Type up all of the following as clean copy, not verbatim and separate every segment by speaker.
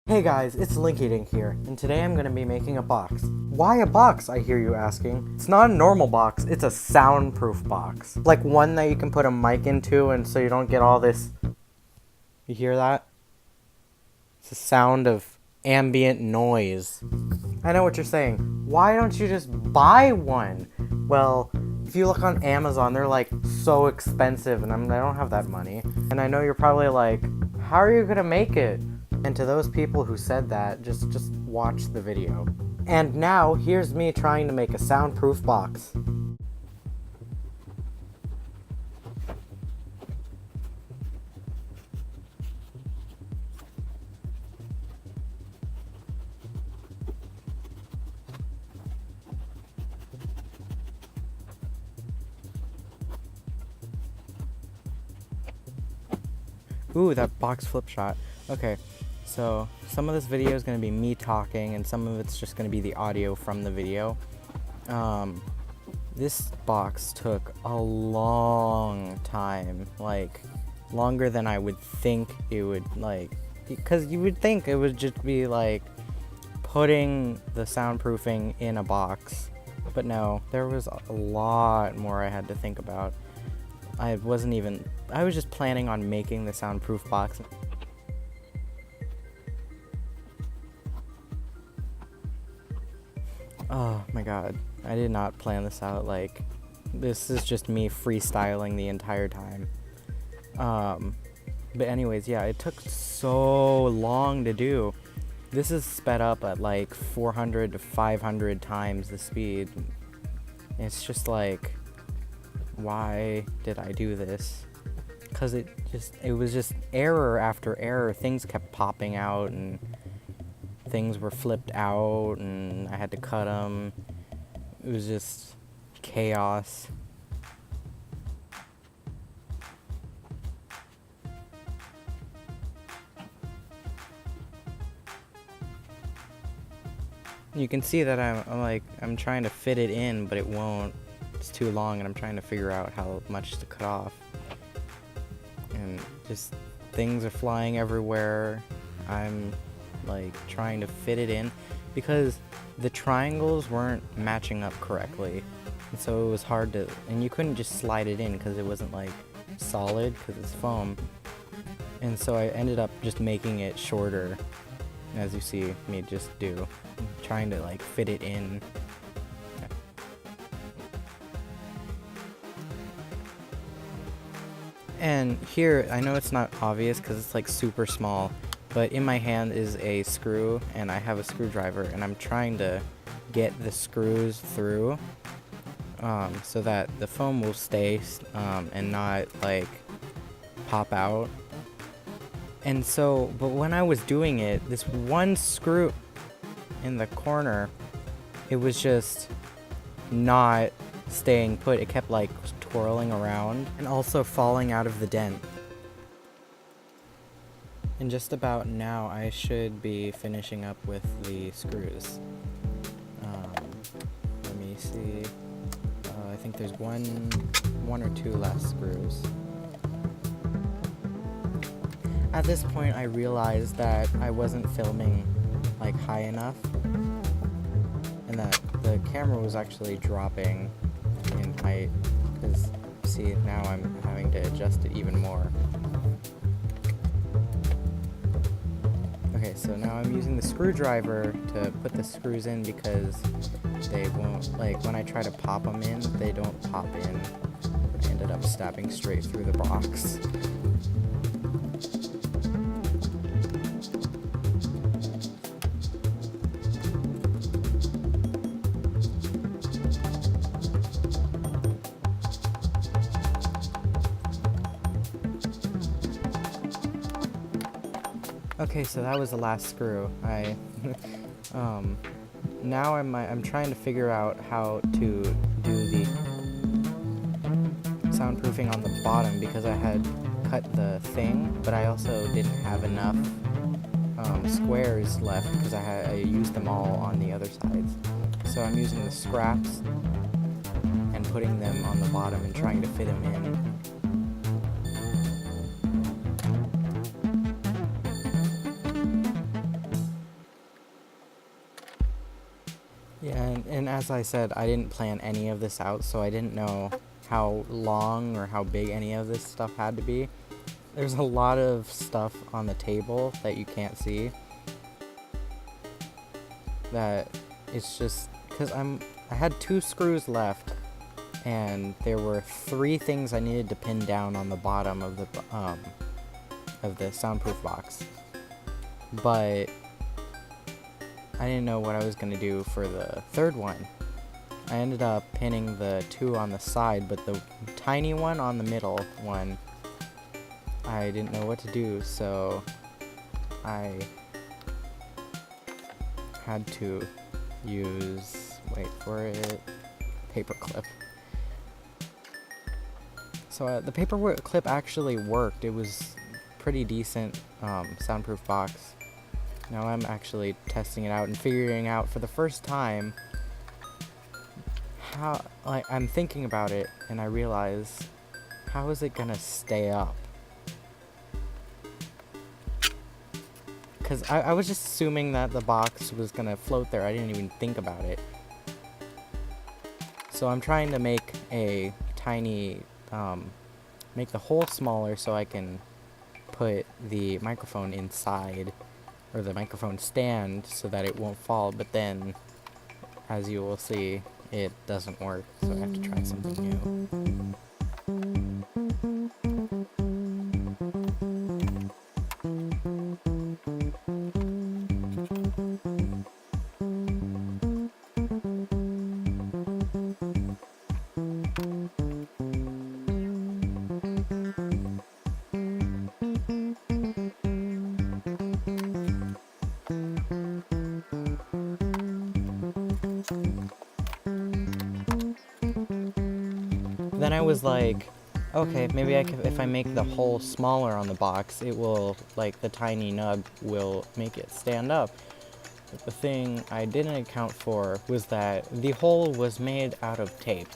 Speaker 1: Hey guys, it's Linky Dink here, and today I'm going to be making a box. Why a box, I hear you asking? It's not a normal box, it's a soundproof box. Like one that you can put a mic into and so you don't get all this... You hear that? It's the sound of ambient noise. I know what you're saying. Why don't you just buy one? Well, if you look on Amazon, they're like so expensive and I don't have that money. And I know you're probably like, how are you gonna make it? And to those people who said that, just watch the video. And now, here's me trying to make a soundproof box. Ooh, that box flip shot. Okay. So, some of this video is going to be me talking, and some of it's just going to be the audio from the video. This box took a long time, like, longer than I would think it would, like, because you would think it would just be, like, putting the soundproofing in a box. But no, there was a lot more I had to think about. I was just planning on making the soundproof box. Oh my god, I did not plan this out. Like, this is just me freestyling the entire time. But anyways, yeah, it took so long to do. This is sped up at like 400 to 500 times the speed. It's just like, why did I do this? Because it was just error after error. Things kept popping out and things were flipped out and I had to cut them. It was just chaos. You can see that I'm trying to fit it in, but it won't. It's too long and I'm trying to figure out how much to cut off. And just things are flying everywhere. I'm like trying to fit it in because the triangles weren't matching up correctly, and so it was hard to, and you couldn't just slide it in because it wasn't like solid because it's foam. And so I ended up just making it shorter, as you see me just do, trying to like fit it in. And here, I know it's not obvious because it's like super small, but in my hand is a screw and I have a screwdriver and I'm trying to get the screws through so that the foam will stay and not like pop out. And so, but when I was doing it, this one screw in the corner, it was just not staying put. It kept like twirling around and also falling out of the dent. And just about now, I should be finishing up with the screws. Let me see. I think there's one or two last screws. At this point, I realized that I wasn't filming like high enough, and that the camera was actually dropping in height. Because see, now I'm having to adjust it even more. Okay, so now I'm using the screwdriver to put the screws in because they won't, like when I try to pop them in, they don't pop in. I ended up stabbing straight through the box. Okay, so that was the last screw. Now I'm trying to figure out how to do the soundproofing on the bottom because I had cut the thing, but I also didn't have enough squares left because I used them all on the other sides. So I'm using the scraps and putting them on the bottom and trying to fit them in. Yeah, and as I said, I didn't plan any of this out, so I didn't know how long or how big any of this stuff had to be. There's a lot of stuff on the table that you can't see. That it's just because I had 2 screws left, and there were 3 things I needed to pin down on the bottom of the soundproof box. But I didn't know what I was going to do for the 3rd one. I ended up pinning the 2 on the side, but the tiny one on the middle one, I didn't know what to do, so I had to use, wait for it, paperclip. So the paperclip actually worked. It was pretty decent soundproof box. Now I'm actually testing it out and figuring out for the first time how, like, I'm thinking about it and I realize, how is it gonna stay up? Because I was just assuming that the box was gonna float there. I didn't even think about it. So I'm trying to make a tiny, make the hole smaller so I can put the microphone inside, or the microphone stand, so that it won't fall, but then, as you will see, it doesn't work, so I have to try something new. Then I was like, okay, maybe if I make the hole smaller on the box, it will, like, the tiny nub will make it stand up. But the thing I didn't account for was that the hole was made out of tape.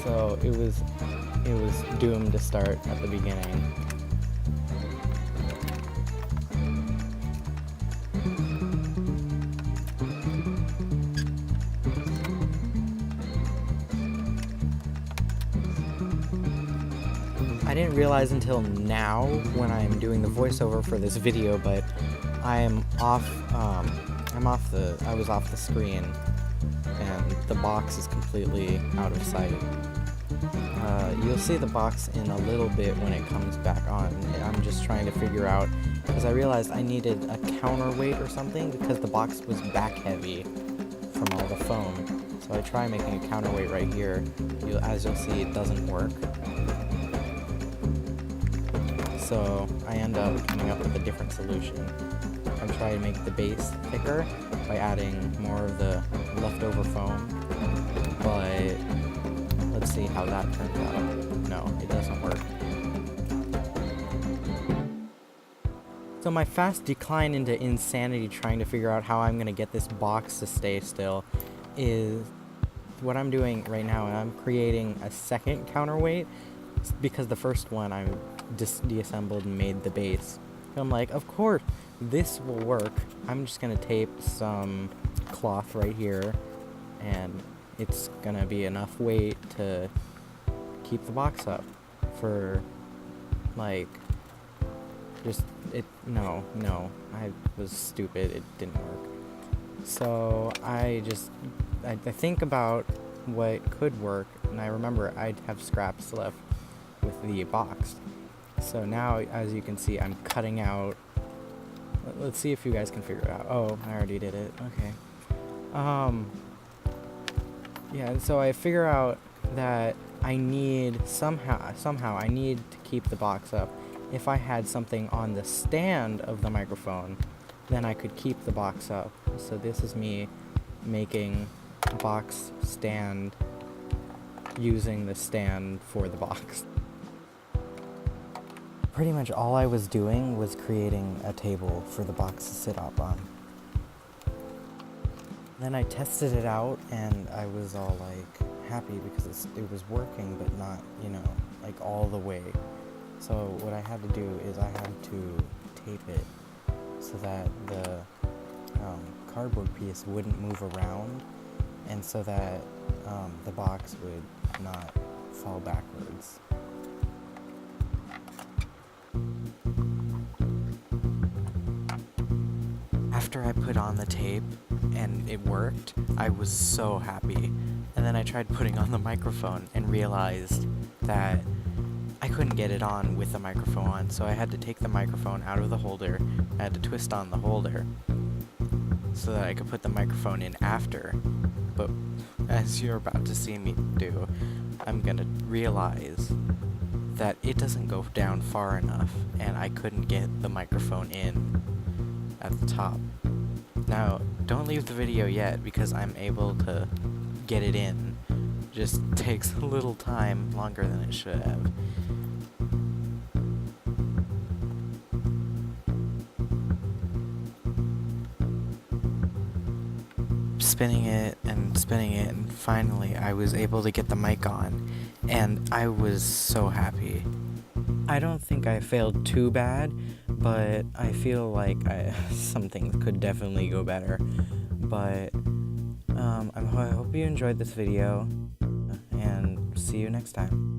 Speaker 1: So it was doomed to start at the beginning. I didn't realize until now when I'm doing the voiceover for this video, but I was off the screen, and the box is completely out of sight. You'll see the box in a little bit when it comes back on. I'm just trying to figure out, because I realized I needed a counterweight or something, because the box was back heavy from all the foam. So I try making a counterweight right here. As you'll see, it doesn't work. So I end up coming up with a different solution. I'm trying to make the base thicker by adding more of the leftover foam, but let's see how that turns out. No, it doesn't work. So my fast decline into insanity trying to figure out how I'm going to get this box to stay still is what I'm doing right now, and I'm creating a second counterweight because the first one I deassembled and made the base. And I'm like, of course, this will work. I'm just going to tape some cloth right here, and it's going to be enough weight to keep the box up for, like, no, I was stupid, it didn't work. So I think about what could work, and I remember I'd have scraps left with the box. So now, as you can see, I'm cutting out, let's see if you guys can figure it out. Oh, I already did it, okay. Yeah, and so I figure out that I need, somehow I need to keep the box up. If I had something on the stand of the microphone, then I could keep the box up. So this is me making a box stand using the stand for the box. Pretty much all I was doing was creating a table for the box to sit up on. Then I tested it out, and I was all like happy because it was working, but not, like all the way. So what I had to do is I had to tape it so that cardboard piece wouldn't move around, and so that the box would not fall backwards. After I put on the tape and it worked, I was so happy. And then I tried putting on the microphone and realized that I couldn't get it on with the microphone on, so I had to take the microphone out of the holder. I had to twist on the holder so that I could put the microphone in after. But as you're about to see me do, I'm gonna realize that it doesn't go down far enough, and I couldn't get the microphone in at the top. Now, don't leave the video yet because I'm able to get it in. Just takes a little time, longer than it should have. Spinning it, and finally I was able to get the mic on, and I was so happy. I don't think I failed too bad, but I feel like some things could definitely go better. But I hope you enjoyed this video, and see you next time.